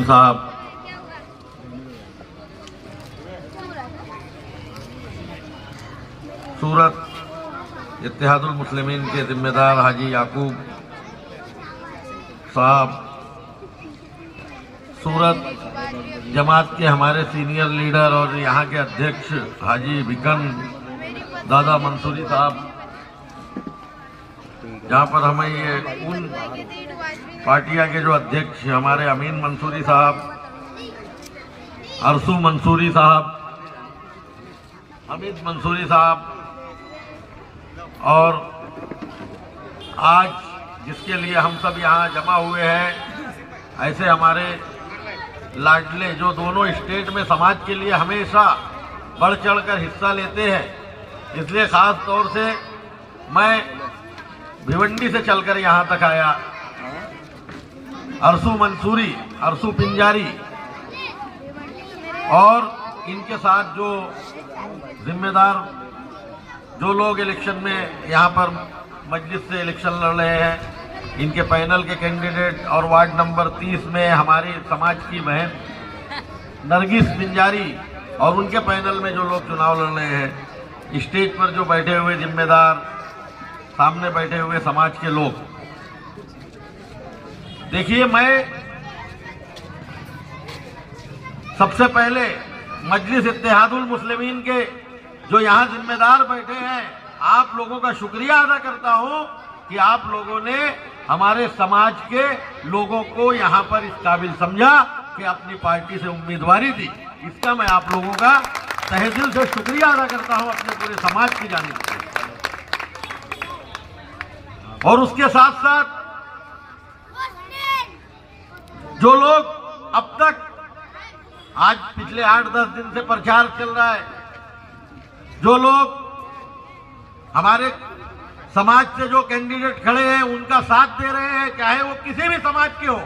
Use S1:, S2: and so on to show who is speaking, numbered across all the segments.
S1: साहब, सूरत इत्तेहादुल मुस्लिमीन के जिम्मेदार हाजी याकूब साहब, सूरत जमात के हमारे सीनियर लीडर और यहाँ के अध्यक्ष हाजी बिकन दादा मंसूरी साहब, जहाँ पर हमें ये उन पार्टियां के जो अध्यक्ष हमारे अमीन मंसूरी साहब, अरसू मंसूरी साहब, अमित मंसूरी साहब, और आज जिसके लिए हम सब यहाँ जमा हुए हैं, ऐसे हमारे लाडले जो दोनों स्टेट में समाज के लिए हमेशा बढ़ चढ़कर हिस्सा लेते हैं, इसलिए खास तौर से मैं भिवंडी से चलकर यहाँ तक आया। अरसू मंसूरी, अरसू पिंजारी और इनके साथ जो जिम्मेदार जो लोग इलेक्शन में यहाँ पर मजलिस से इलेक्शन लड़ रहे हैं, इनके पैनल के कैंडिडेट और वार्ड नंबर 30 में हमारी समाज की बहन नरगिस पिंजारी और उनके पैनल में जो लोग चुनाव लड़ रहे हैं, स्टेज पर जो बैठे हुए जिम्मेदार, सामने बैठे हुए समाज के लोग। देखिए, मैं सबसे पहले मजलिस इत्तेहादुल मुस्लिमीन के जो यहाँ जिम्मेदार बैठे हैं, आप लोगों का शुक्रिया अदा करता हूँ कि आप लोगों ने हमारे समाज के लोगों को यहाँ पर इस काबिल समझा कि अपनी पार्टी से उम्मीदवारी दी। इसका मैं आप लोगों का तहे दिल से शुक्रिया अदा करता हूँ अपने पूरे समाज की जानिब से। और उसके साथ साथ जो लोग अब तक, आज पिछले 8-10 दिन से प्रचार चल रहा है, जो लोग हमारे समाज से जो कैंडिडेट खड़े हैं उनका साथ दे रहे हैं, चाहे वो किसी भी समाज के हो,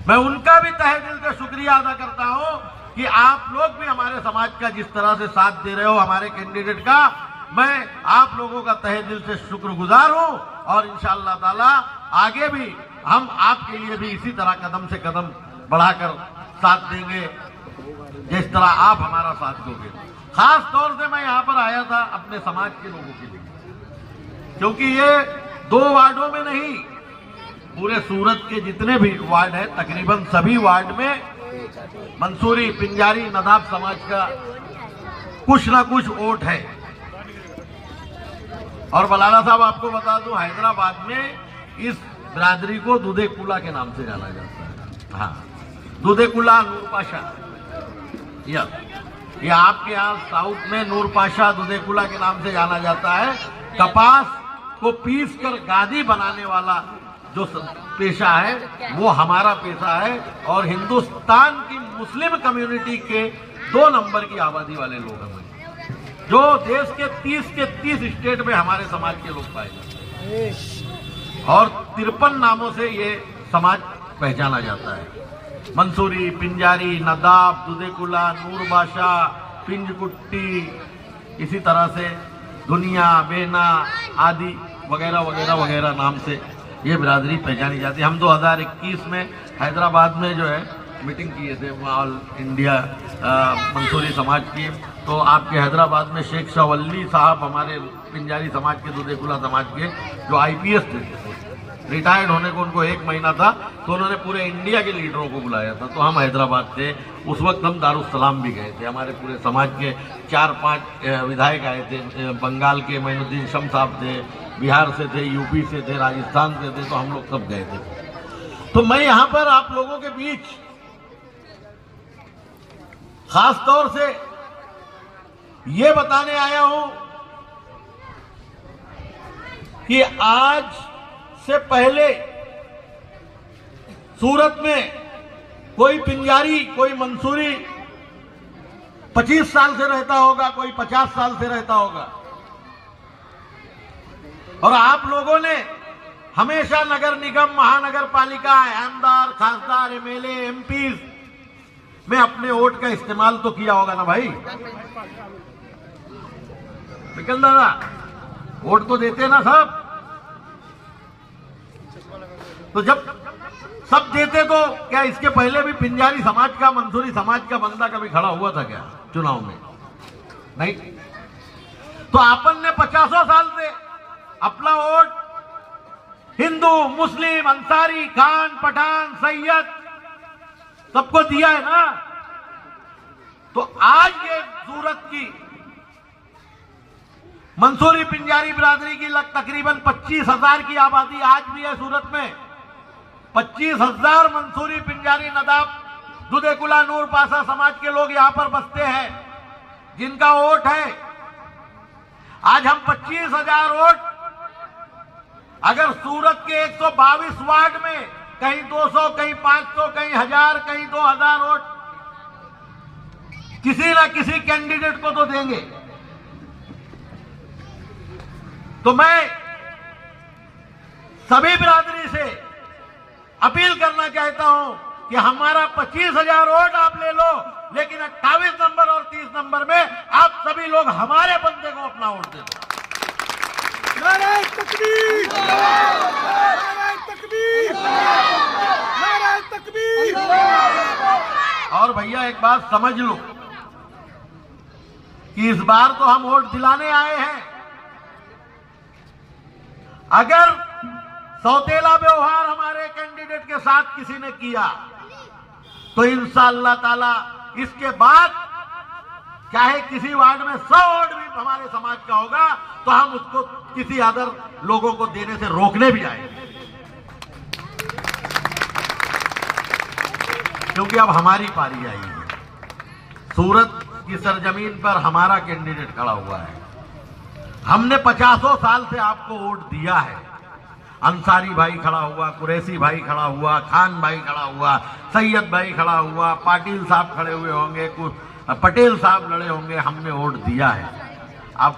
S1: मैं उनका भी तहे दिल से शुक्रिया अदा करता हूं कि आप लोग भी हमारे समाज का जिस तरह से साथ दे रहे हो हमारे कैंडिडेट का, मैं आप लोगों का तहे दिल से शुक्रगुजार हूं। और इंशाअल्लाह ताला आगे भी हम आपके लिए भी इसी तरह कदम से कदम बढ़ाकर साथ देंगे, जिस तरह आप हमारा साथ दोगे। खास तौर से मैं यहाँ पर आया था अपने समाज के लोगों के लिए, क्योंकि ये 2 वार्डों में नहीं, पूरे सूरत के जितने भी वार्ड हैं, तकरीबन सभी वार्ड में मंसूरी, पिंजारी, नदाब समाज का कुछ ना कुछ वोट है। और बलाला साहब, आपको बता दूं, हैदराबाद में इस बिरादरी को दुधेकुला के नाम से जाना जाता है। हाँ, दुधेकुला, नूर पाशा, ये आपके यहाँ साउथ में नूर पाशा, दुधेकुला के नाम से जाना जाता है। कपास को पीस कर गादी बनाने वाला जो पेशा है वो हमारा पेशा है। और हिंदुस्तान की मुस्लिम कम्युनिटी के 2 नंबर की आबादी वाले लोग हैं, जो देश के 30 स्टेट में हमारे समाज के लोग पाए जाते हैं। और 53 नामों से ये समाज पहचाना जाता है। मंसूरी, पिंजारी, नदाब, दुधेकुला, नूर बाशा, पिंजकुट्टी, इसी तरह से दुनिया, बेना आदि वगैरह वगैरह वगैरह नाम से ये बिरादरी पहचानी जाती है। हम 2021 में हैदराबाद में जो है मीटिंग किए थे, ऑल इंडिया मंसूरी समाज की। तो आपके हैदराबाद में शेख शाह वली साहब, हमारे पिंजारी समाज के, दुधेकुला समाज के, जो IPS थे, रिटायर्ड होने को उनको 1 महीना था, तो उन्होंने पूरे इंडिया के लीडरों को बुलाया था। तो हम हैदराबाद थे, उस वक्त हम दारुस्सलाम भी गए थे, हमारे पूरे समाज के 4-5 विधायक आए थे। बंगाल के मोइनुद्दीन शम साहब थे, बिहार से थे, यूपी से थे, राजस्थान से थे, तो हम लोग सब गए थे। तो मैं यहाँ पर आप लोगों के बीच खास तौर से ये बताने आया हूं कि आज से पहले सूरत में कोई पिंजारी, कोई मंसूरी 25 साल से रहता होगा, कोई 50 साल से रहता होगा। और आप लोगों ने हमेशा नगर निगम, महानगर पालिका, आमदार, खासदार, MLA, MPs में अपने वोट का इस्तेमाल तो किया होगा ना भाई। निकल दादा, वोट तो देते ना सब। तो जब सब देते तो क्या इसके पहले भी पिंजारी समाज का, मंसूरी समाज का बंदा कभी खड़ा हुआ था क्या चुनाव में? नहीं। तो आपन ने 50 साल से अपना वोट हिंदू, मुस्लिम, अंसारी, खान, पठान, सैयद सबको दिया है ना। तो आज ये सूरत की मंसूरी पिंजारी बिरादरी की तकरीबन 25,000 की आबादी आज भी है सूरत में। 25,000 मंसूरी पिंजारी नदाब दुधेकुला नूर पासा समाज के लोग यहां पर बसते हैं, जिनका वोट है। आज हम 25,000 वोट अगर सूरत के 122 वार्ड में कहीं 200, कहीं 500, कहीं 1000, कहीं 2000 वोट किसी ना किसी कैंडिडेट को तो देंगे। तो मैं सभी बिरादरी से अपील करना चाहता हूं कि हमारा 25,000 वोट आप ले लो, लेकिन 28 नंबर और 30 नंबर में आप सभी लोग हमारे बंदे को अपना वोट दे दो।
S2: नारे तकबीर! नारे तकबीर! नारे तकबीर!
S1: और भैया एक बात समझ लो कि इस बार तो हम वोट दिलाने आए हैं। अगर सौतेला व्यवहार हमारे कैंडिडेट के साथ किसी ने किया तो इंशाअल्लाह ताला इसके बाद चाहे किसी वार्ड में 100 वोट भी हमारे समाज का होगा तो हम उसको किसी अदर लोगों को देने से रोकने भी आएंगे, क्योंकि अब हमारी पारी आई है। सूरत की सरजमीन पर हमारा कैंडिडेट खड़ा हुआ है। हमने 50 साल से आपको वोट दिया है। अंसारी भाई खड़ा हुआ, कुरैशी भाई खड़ा हुआ, खान भाई खड़ा हुआ, सैयद भाई खड़ा हुआ, पाटिल साहब खड़े हुए होंगे, पटेल साहब लड़े होंगे, हमने वोट दिया है। अब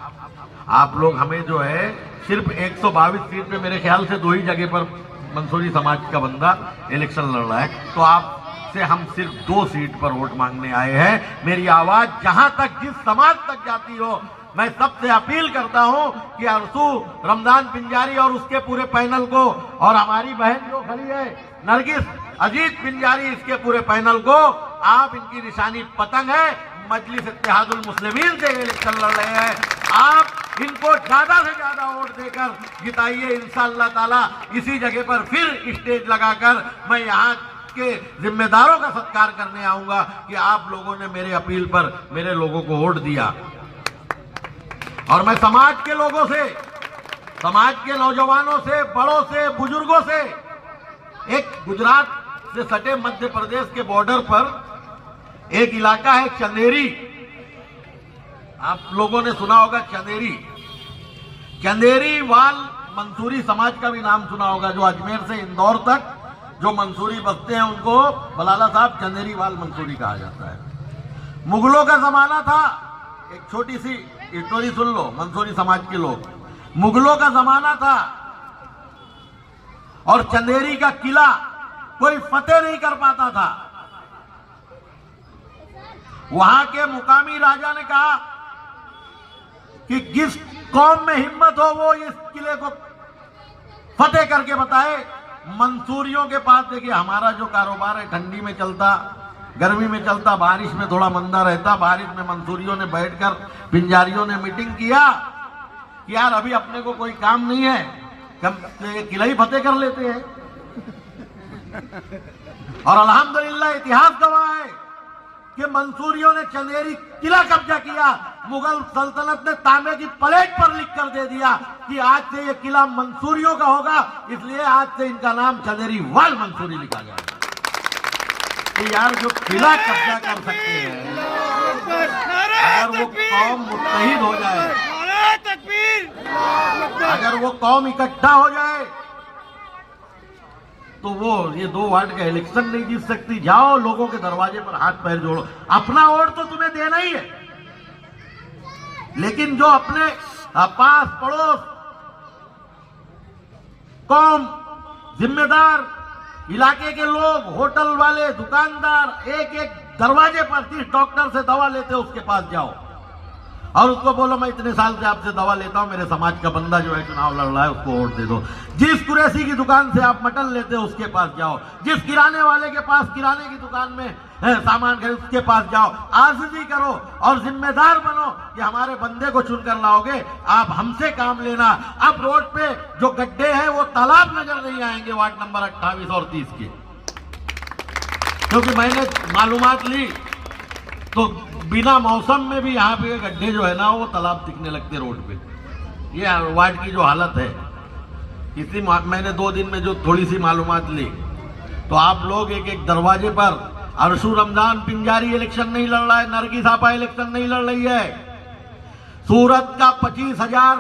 S1: आप लोग हमें जो है सिर्फ 122 सीट पे मेरे ख्याल से 2 ही जगह पर मंसूरी समाज का बंदा इलेक्शन लड़ रहा है, तो आपसे हम सिर्फ 2 सीट पर वोट मांगने आए हैं। मेरी आवाज जहां तक, जिस समाज तक जाती हो, मैं सबसे अपील करता हूं कि अरसू रमजान पिंजारी और उसके पूरे पैनल को, और हमारी बहन जो खड़ी है नरगिस अजीत पिंजारी, इसके पूरे पैनल को, आप इनकी निशानी पतंग है, मजलिस इत्तेहादुल मुस्लिमीन से इलेक्शन लड़ रहे हैं, आप इनको ज्यादा से ज्यादा वोट देकर जिताइए। इंशाअल्लाह ताला इसी जगह पर फिर स्टेज लगाकर मैं यहाँ के जिम्मेदारों का सत्कार करने आऊंगा कि आप लोगों ने मेरे अपील पर मेरे लोगों को वोट दिया। और मैं समाज के लोगों से, समाज के नौजवानों से, बड़ों से, बुजुर्गों से, एक गुजरात से सटे मध्य प्रदेश के बॉर्डर पर एक इलाका है चंदेरी, आप लोगों ने सुना होगा चंदेरी। चंदेरी वाल मंसूरी समाज का भी नाम सुना होगा। जो अजमेर से इंदौर तक जो मंसूरी बसते हैं उनको बलाला साहब चंदेरी वाल मंसूरी कहा जाता है। मुगलों का जमाना था, एक छोटी सी स्टोरी सुन लो, मंसूरी समाज के लोग, मुगलों का जमाना था और चंदेरी का किला कोई फतेह नहीं कर पाता था। वहां के मुकामी राजा ने कहा कि जिस कौम में हिम्मत हो वो इस किले को फतेह करके बताए। मंसूरियों के पास देखिए, हमारा जो कारोबार है ठंडी में चलता, गर्मी में चलता, बारिश में थोड़ा मंदा रहता। बारिश में मंसूरियों ने बैठकर पिंजारियों ने मीटिंग किया कि यार अभी अपने को कोई काम नहीं है, ये किला ही फतेह कर लेते हैं। और अल्हम्दुलिल्लाह इतिहास गवाह है कि मंसूरियों ने चंदेरी किला कब्जा किया। मुगल सल्तनत ने तांबे की प्लेट पर लिखकर दे दिया कि आज से ये किला मंसूरियों का होगा, इसलिए आज से इनका नाम चंदेरी वाल मंसूरी लिखा गया। तो यार जो किला कब्जा कर सकते हैं, अगर वो कौम मुत्तहिद हो जाए, अगर वो कौम इकट्ठा हो जाए, तो वो ये 2 वार्ड का इलेक्शन नहीं जीत सकती। जाओ लोगों के दरवाजे पर हाथ पैर जोड़ो। अपना वोट तो तुम्हें देना ही है, लेकिन जो अपने पास पड़ोस, कौम, जिम्मेदार, इलाके के लोग, होटल वाले, दुकानदार, एक एक दरवाजे पर 30 डॉक्टर से दवा लेते उसके पास जाओ। और उसको बोलो मैं इतने साल से आपसे दवा लेता हूं, मेरे समाज का बंदा जो है चुनाव लड़ रहा है उसको वोट दे दो। जिस कुरैशी की दुकान से आप मटन लेते हो उसके पास जाओ, जिस किराने वाले के पास किराने की दुकान में सामान खरीद उसके पास जाओ, आजिज़ी करो और जिम्मेदार बनो कि हमारे बंदे को चुनकर लाओगे, आप हमसे काम लेना। अब रोड पे जो गड्ढे हैं वो तालाब नजर नहीं आएंगे वार्ड नंबर 28 और 30 के, क्योंकि मैंने मालूमात ली तो बिना मौसम में भी यहाँ पे गड्ढे जो है ना वो तालाब दिखने लगते रोड पे। ये वार्ड की जो हालत है, इसी मैंने 2 दिन में जो थोड़ी सी मालूमात ली, तो आप लोग एक एक दरवाजे पर अरशू रमजान पिंजारी इलेक्शन नहीं लड़ रहा है, नरगिस आपा इलेक्शन नहीं लड़ रही है, सूरत का 25,000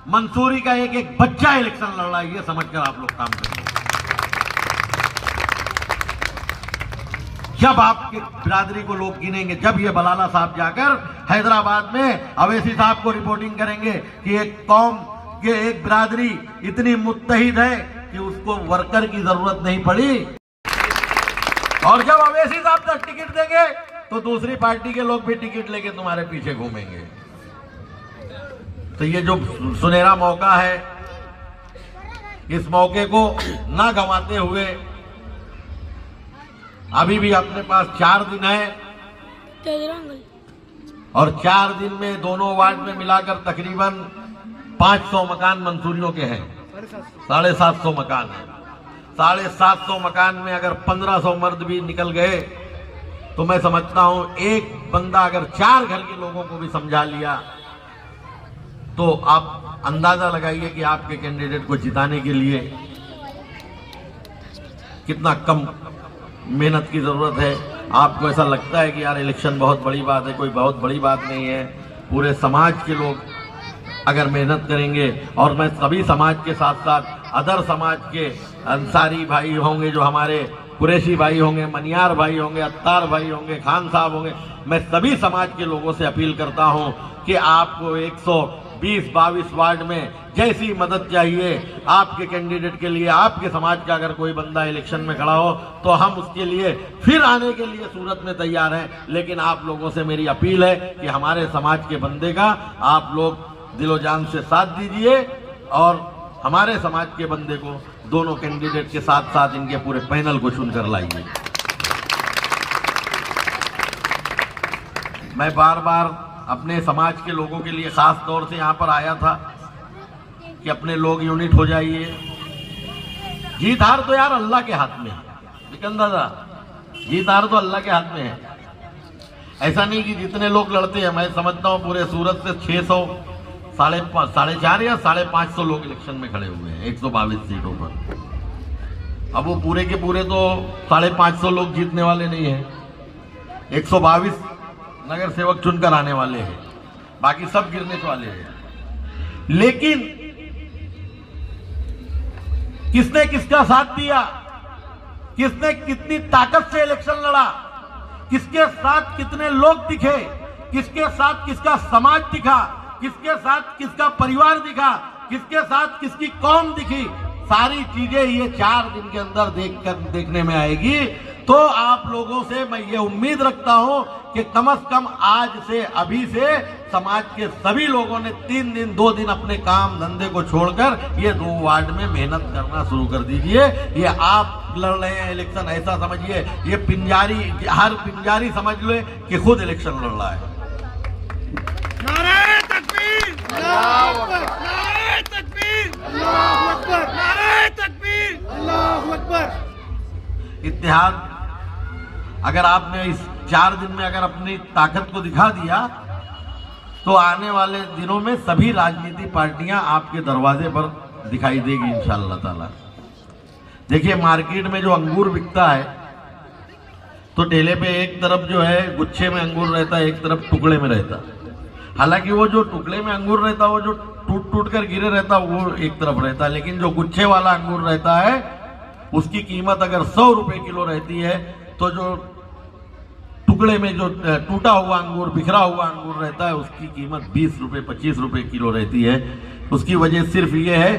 S1: मंसूरी का एक एक बच्चा इलेक्शन लड़ रहा है। ये समझकर आप लोग काम करें। जब आपके बिरादरी को लोग गिनेंगे, जब ये बलाला साहब जाकर हैदराबाद में अवैसी साहब को रिपोर्टिंग करेंगे कि एक कौम के एक बिरादरी इतनी मुत्तहिद है कि उसको वर्कर की जरूरत नहीं पड़ी, और जब अवैसी साहब तक टिकट देंगे तो दूसरी पार्टी के लोग भी टिकट लेके तुम्हारे पीछे घूमेंगे। तो ये जो सुनहरा मौका है, इस मौके को ना गंवाते हुए अभी भी अपने पास 4 दिन है, और 4 दिन में दोनों वार्ड में मिलाकर तकरीबन 500 मकान मंसूरियों के हैं, 750 मकान है। 750 मकान में अगर 1500 मर्द भी निकल गए तो मैं समझता हूं एक बंदा अगर 4 घर के लोगों को भी समझा लिया तो आप अंदाजा लगाइए कि आपके कैंडिडेट को जिताने के लिए कितना कम मेहनत की जरूरत है। आपको ऐसा लगता है कि यार इलेक्शन बहुत बड़ी बात है, कोई बहुत बड़ी बात नहीं है। पूरे समाज के लोग अगर मेहनत करेंगे, और मैं सभी समाज के साथ साथ अदर समाज के अंसारी भाई होंगे, जो हमारे कुरैशी भाई होंगे, मनियार भाई होंगे, अत्तार भाई होंगे, खान साहब होंगे, मैं सभी समाज के लोगों से अपील करता हूं कि आपको 120-22 वार्ड में जैसी मदद चाहिए आपके कैंडिडेट के लिए, आपके समाज का अगर कोई बंदा इलेक्शन में खड़ा हो तो हम उसके लिए फिर आने के लिए सूरत में तैयार हैं। लेकिन आप लोगों से मेरी अपील है कि हमारे समाज के बंदे का आप लोग दिलो जान से साथ दीजिए, और हमारे समाज के बंदे को दोनों कैंडिडेट के साथ साथ इनके पूरे पैनल को चुनकर लाइए। मैं बार बार अपने समाज के लोगों के लिए खास तौर से यहाँ पर आया था कि अपने लोग यूनिट हो जाइए। जीत हार तो यार अल्लाह के हाथ में है, विकन दादा, जीत हार तो अल्लाह के हाथ में है। ऐसा नहीं कि जितने लोग लड़ते हैं, मैं समझता हूँ पूरे सूरत से 600 450 या 550 लोग इलेक्शन में खड़े हुए हैं 122 सीटों पर। अब वो पूरे के पूरे तो 550 लोग जीतने वाले नहीं हैं, 122 नगर सेवक चुनकर आने वाले हैं, बाकी सब गिरने वाले हैं। लेकिन किसने किसका साथ दिया, किसने कितनी ताकत से इलेक्शन लड़ा, किसके साथ कितने लोग दिखे, किसके साथ किसका समाज दिखा, किसके साथ किसका परिवार दिखा, किसके साथ किसकी कौम दिखी, सारी चीजें ये 4 दिन के अंदर देखने में आएगी। तो आप लोगों से मैं ये उम्मीद रखता हूं कि कम से कम आज से, अभी से समाज के सभी लोगों ने 3 दिन 2 दिन अपने काम धंधे को छोड़कर ये 2 वार्ड में मेहनत करना शुरू कर दीजिए। ये आप लड़ रहे हैं इलेक्शन, ऐसा समझिए ये पिंजारी, हर पिंजारी समझ लो कि खुद इलेक्शन लड़ रहा है।
S2: नारे तकबीर, अल्लाहू अकबर, नारे तकबीर, अल्लाहू अकबर, नारे तकबीर, अल्लाहू अकबर।
S1: इत्तेहाद अगर आपने इस 4 दिन में अगर अपनी ताकत को दिखा दिया तो आने वाले दिनों में सभी राजनीतिक पार्टियां आपके दरवाजे पर दिखाई देगी इंशाअल्लाह ताला। देखिए मार्केट में जो अंगूर बिकता है तो ठेले पे एक तरफ जो है गुच्छे में अंगूर रहता है, एक तरफ टुकड़े में रहता है। हालांकि वो जो टुकड़े में अंगूर रहता है वो जो टूट टूट कर गिरे रहता है वो एक तरफ रहता है, लेकिन जो गुच्छे वाला अंगूर रहता है उसकी कीमत अगर 100 रुपए किलो रहती है तो जो टुकड़े में जो टूटा हुआ अंगूर, बिखरा हुआ अंगूर रहता है उसकी कीमत 20 रुपए 25 रुपए किलो रहती है। उसकी वजह सिर्फ ये है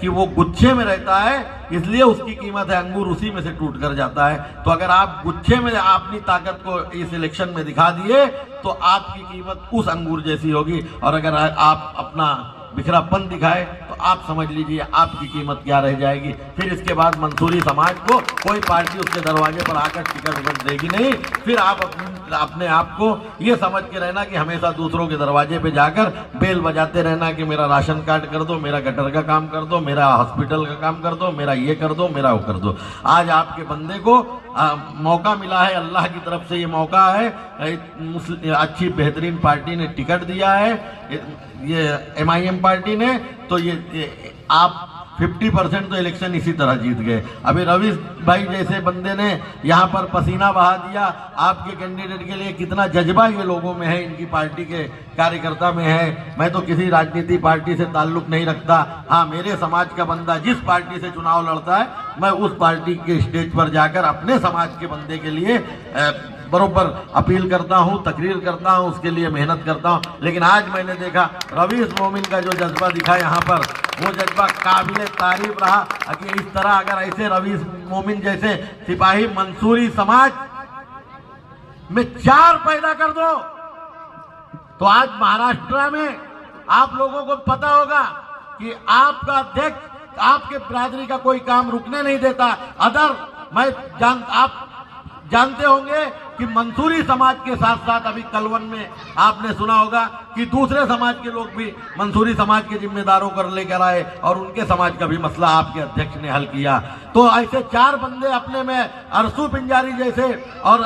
S1: कि वो गुच्छे में रहता है, इसलिए उसकी कीमत है, अंगूर उसी में से टूट कर जाता है। तो अगर आप गुच्छे में अपनी ताकत को इस इलेक्शन में दिखा दिए तो आपकी कीमत उस अंगूर जैसी होगी, और अगर आप अपना बिखरापन दिखाए तो आप समझ लीजिए आपकी कीमत क्या रह जाएगी। फिर इसके बाद मंसूरी समाज को कोई पार्टी उसके दरवाजे पर आकर टिकट विकट देगी नहीं। फिर आप अपने आप को ये समझ के रहना कि हमेशा दूसरों के दरवाजे पे जाकर बेल बजाते रहना कि मेरा राशन कार्ड कर दो, मेरा गटर का काम कर दो, मेरा हॉस्पिटल का काम कर दो, मेरा ये कर दो, मेरा वो कर दो। आज आपके बंदे को मौका मिला है, अल्लाह की तरफ से ये मौका है, अच्छी बेहतरीन पार्टी ने टिकट दिया है, ये MIM पार्टी ने, तो ये आप 50% तो इलेक्शन इसी तरह जीत गए। अभी रवीश भाई जैसे बंदे ने यहाँ पर पसीना बहा दिया आपके कैंडिडेट के लिए, कितना जज्बा ये लोगों में है, इनकी पार्टी के कार्यकर्ता में है। मैं तो किसी राजनीति पार्टी से ताल्लुक नहीं रखता, हाँ मेरे समाज का बंदा जिस पार्टी से चुनाव लड़ता है मैं उस पार्टी के स्टेज पर जाकर अपने समाज के बंदे के लिए बरोबर अपील करता हूं, तकरीर करता हूं, उसके लिए मेहनत करता हूं। लेकिन आज मैंने देखा रवीश मोमिन का जो जज्बा दिखा यहाँ पर, वो जज्बा काबिल तारीफ रहा कि इस तरह अगर ऐसे रवीश मोमिन जैसे सिपाही मंसूरी समाज में 4 पैदा कर दो तो आज महाराष्ट्र में आप लोगों को पता होगा कि आपका अध्यक्ष आपके बिरादरी का कोई काम रुकने नहीं देता। आप जानते होंगे कि मंसूरी समाज के साथ साथ अभी कलवन में आपने सुना होगा कि दूसरे समाज के लोग भी मंसूरी समाज के जिम्मेदारों को लेकर आए और उनके समाज का भी मसला आपके अध्यक्ष ने हल किया। तो ऐसे 4 बंदे अपने में अरसू पिंजारी जैसे और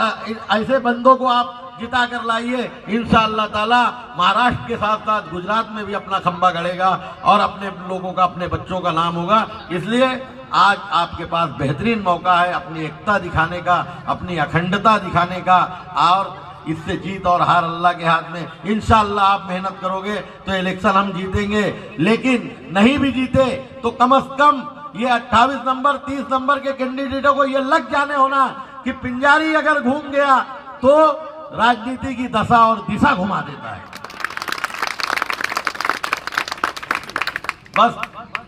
S1: ऐसे बंदों को आप जिता कर लाइए, इंशाअल्लाह ताला महाराष्ट्र के साथ साथ गुजरात में भी अपना खंबा गड़ेगा और अपने लोगों का, अपने बच्चों का नाम होगा। इसलिए आज आपके पास बेहतरीन मौका है अपनी एकता दिखाने का, अपनी अखंडता दिखाने का, और इससे जीत और हार अल्लाह के हाथ में। इंशाअल्लाह आप मेहनत करोगे तो इलेक्शन हम जीतेंगे, लेकिन नहीं भी जीते तो कम से कम ये 28 नंबर 30 नंबर के कैंडिडेटों को ये लग जाने होना कि पिंजारी अगर घूम गया तो राजनीति की दशा और दिशा घुमा देता है। बस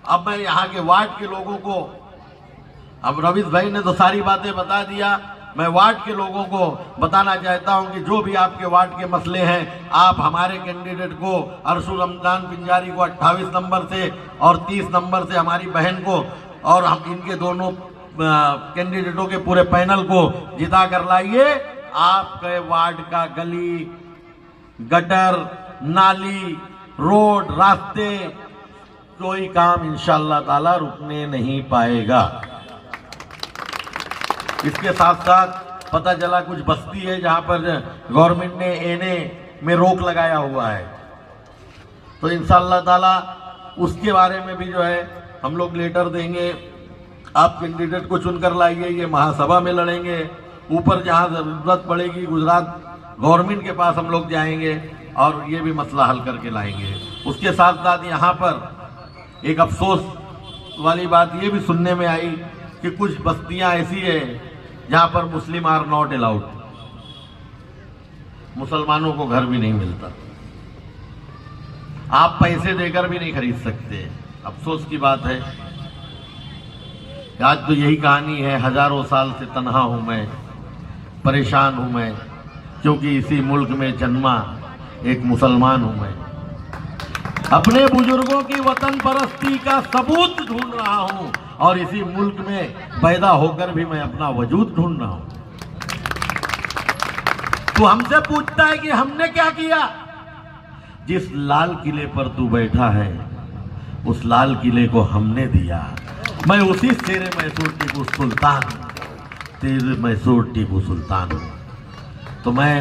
S1: अब मैं यहाँ के वार्ड के लोगों को, अब रवीश भाई ने तो सारी बातें बता दिया, मैं वार्ड के लोगों को बताना चाहता हूं कि जो भी आपके वार्ड के मसले हैं, आप हमारे कैंडिडेट को अरसू रमजान पिंजारी को 28 नंबर से और 30 नंबर से हमारी बहन को और हम इनके दोनों कैंडिडेटों के पूरे पैनल को जिता कर लाइए। आपके वार्ड का गली गटर, नाली, रोड, रास्ते, कोई काम इंशाअल्लाह ताला रुकने नहीं पाएगा। इसके साथ साथ पता चला कुछ बस्ती है जहां पर गवर्नमेंट ने एनए में रोक लगाया हुआ है, तो इंशाअल्लाह ताला उसके बारे में भी जो है हम लोग लेटर देंगे। आप कैंडिडेट को चुनकर लाइए, ये महासभा में लड़ेंगे। ऊपर जहां जरूरत पड़ेगी गुजरात गवर्नमेंट के पास हम लोग जाएंगे और ये भी मसला हल करके लाएंगे। उसके साथ साथ यहाँ पर एक अफसोस वाली बात ये भी सुनने में आई कि कुछ बस्तियां ऐसी है जहां पर मुस्लिम आर नॉट अलाउड, मुसलमानों को घर भी नहीं मिलता, आप पैसे देकर भी नहीं खरीद सकते। अफसोस की बात है, आज तो यही कहानी है। हजारों साल से तन्हा हूं मैं, परेशान हूं मैं, क्योंकि इसी मुल्क में जन्मा एक मुसलमान हूं मैं। अपने बुजुर्गों की वतन परस्ती का सबूत ढूंढ रहा हूं और इसी मुल्क में पैदा होकर भी मैं अपना वजूद ढूंढ रहा हूं। तू हमसे पूछता है कि हमने क्या किया? जिस लाल किले पर तू बैठा है उस लाल किले को हमने दिया। मैं उसी तेरे मैसूर टीपू सुल्तान, तेरे मैसूर टीपू सुल्तान हूं। तो मैं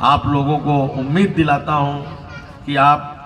S1: आप लोगों को उम्मीद दिलाता हूं कि आप